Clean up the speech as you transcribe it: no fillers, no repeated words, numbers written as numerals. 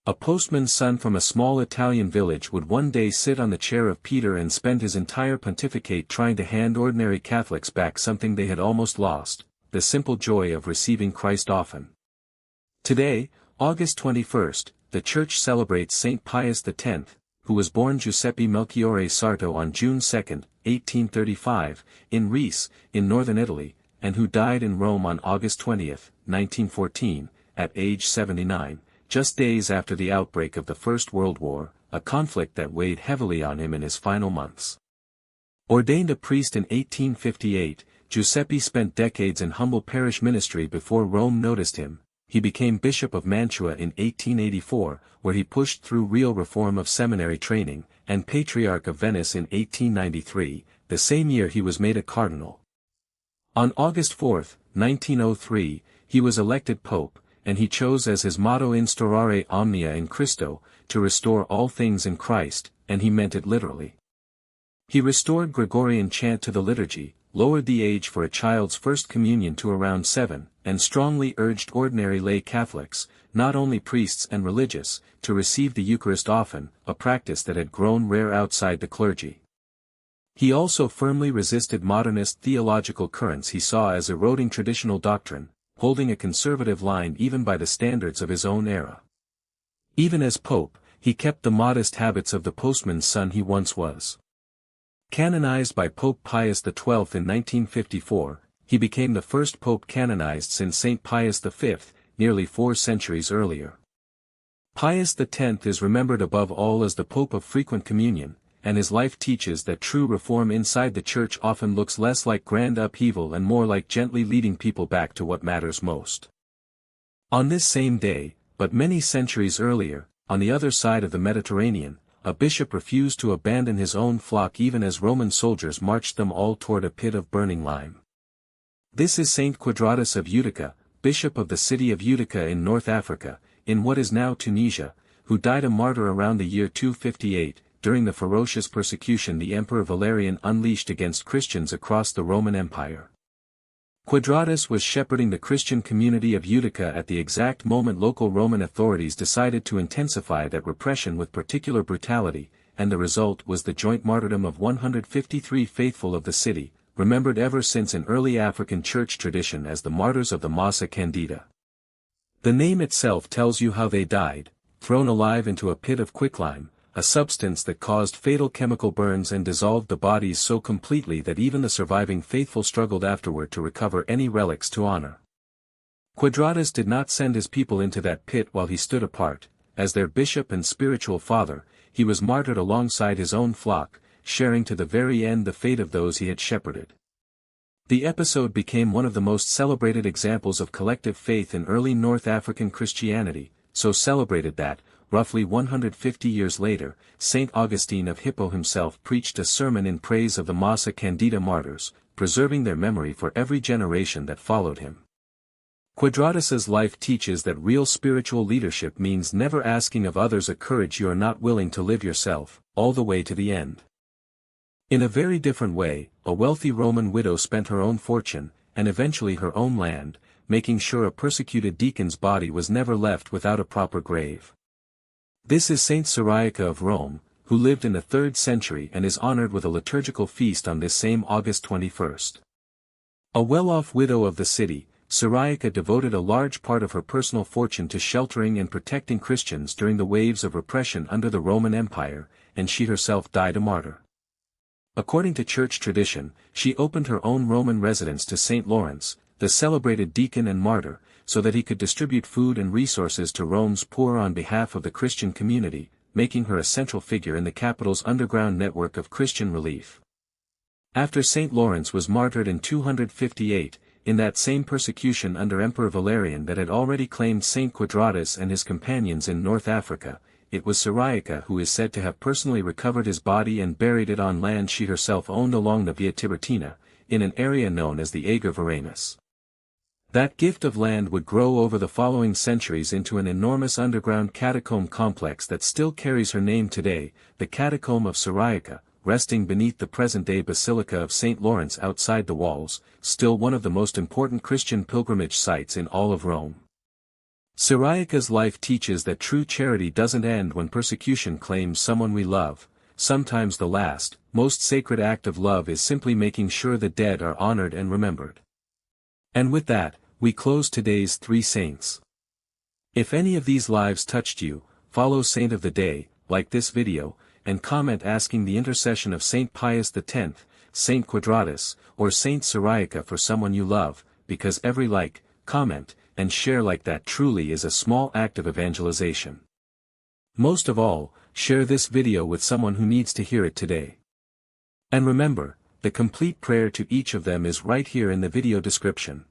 A postman's son from a small Italian village would one day sit on the chair of Peter and spend his entire pontificate trying to hand ordinary Catholics back something they had almost lost, the simple joy of receiving Christ often. Today, August 21st, the Church celebrates Saint Pius X, who was born Giuseppe Melchiorre Sarto on June 2, 1835, in Riese, in northern Italy, and who died in Rome on August 20, 1914, at age 79, just days after the outbreak of the First World War, a conflict that weighed heavily on him in his final months. Ordained a priest in 1858, Giuseppe spent decades in humble parish ministry before Rome noticed him. He became Bishop of Mantua in 1884, where he pushed through real reform of seminary training, and Patriarch of Venice in 1893, the same year he was made a cardinal. On August 4, 1903, he was elected Pope, and he chose as his motto Instaurare omnia in Christo, to restore all things in Christ, and he meant it literally. He restored Gregorian chant to the liturgy, lowered the age for a child's first communion to around 7, and strongly urged ordinary lay Catholics, not only priests and religious, to receive the Eucharist often, a practice that had grown rare outside the clergy. He also firmly resisted modernist theological currents he saw as eroding traditional doctrine, holding a conservative line even by the standards of his own era. Even as Pope, he kept the modest habits of the postman's son he once was. Canonized by Pope Pius XII in 1954, he became the first pope canonized since Saint Pius V, nearly 4 centuries earlier. Pius X is remembered above all as the Pope of frequent communion, and his life teaches that true reform inside the Church often looks less like grand upheaval and more like gently leading people back to what matters most. On this same day, but many centuries earlier, on the other side of the Mediterranean, a bishop refused to abandon his own flock even as Roman soldiers marched them all toward a pit of burning lime. This is Saint Quadratus of Utica, bishop of the city of Utica in North Africa, in what is now Tunisia, who died a martyr around the year 258, during the ferocious persecution the Emperor Valerian unleashed against Christians across the Roman Empire. Quadratus was shepherding the Christian community of Utica at the exact moment local Roman authorities decided to intensify that repression with particular brutality, and the result was the joint martyrdom of 153 faithful of the city, remembered ever since in early African church tradition as the martyrs of the Massa Candida. The name itself tells you how they died, thrown alive into a pit of quicklime, a substance that caused fatal chemical burns and dissolved the bodies so completely that even the surviving faithful struggled afterward to recover any relics to honor. Quadratus did not send his people into that pit while he stood apart, as their bishop and spiritual father, he was martyred alongside his own flock, sharing to the very end the fate of those he had shepherded. The episode became one of the most celebrated examples of collective faith in early North African Christianity, so celebrated that, roughly 150 years later, Saint Augustine of Hippo himself preached a sermon in praise of the Massa Candida martyrs, preserving their memory for every generation that followed him. Quadratus's life teaches that real spiritual leadership means never asking of others a courage you are not willing to live yourself, all the way to the end. In a very different way, a wealthy Roman widow spent her own fortune, and eventually her own land, making sure a persecuted deacon's body was never left without a proper grave. This is Saint Cyriaca of Rome, who lived in the 3rd century and is honored with a liturgical feast on this same August 21st. A well-off widow of the city, Cyriaca devoted a large part of her personal fortune to sheltering and protecting Christians during the waves of repression under the Roman Empire, and she herself died a martyr. According to church tradition, she opened her own Roman residence to Saint Lawrence, the celebrated deacon and martyr, so that he could distribute food and resources to Rome's poor on behalf of the Christian community, making her a central figure in the capital's underground network of Christian relief. After Saint Lawrence was martyred in 258, in that same persecution under Emperor Valerian that had already claimed Saint Quadratus and his companions in North Africa, it was Cyriaca who is said to have personally recovered his body and buried it on land she herself owned along the Via Tiburtina, in an area known as the Ager Varanus. That gift of land would grow over the following centuries into an enormous underground catacomb complex that still carries her name today, the Catacomb of Cyriaca, resting beneath the present-day Basilica of St. Lawrence outside the walls, still one of the most important Christian pilgrimage sites in all of Rome. Cyriaca's life teaches that true charity doesn't end when persecution claims someone we love. Sometimes the last, most sacred act of love is simply making sure the dead are honored and remembered. And with that, we close today's 3 saints. If any of these lives touched you, follow Saint of the Day, like this video, and comment asking the intercession of Saint Pius X, Saint Quadratus, or Saint Cyriaca for someone you love, because every like, comment, and share like that truly is a small act of evangelization. Most of all, share this video with someone who needs to hear it today. And remember, the complete prayer to each of them is right here in the video description.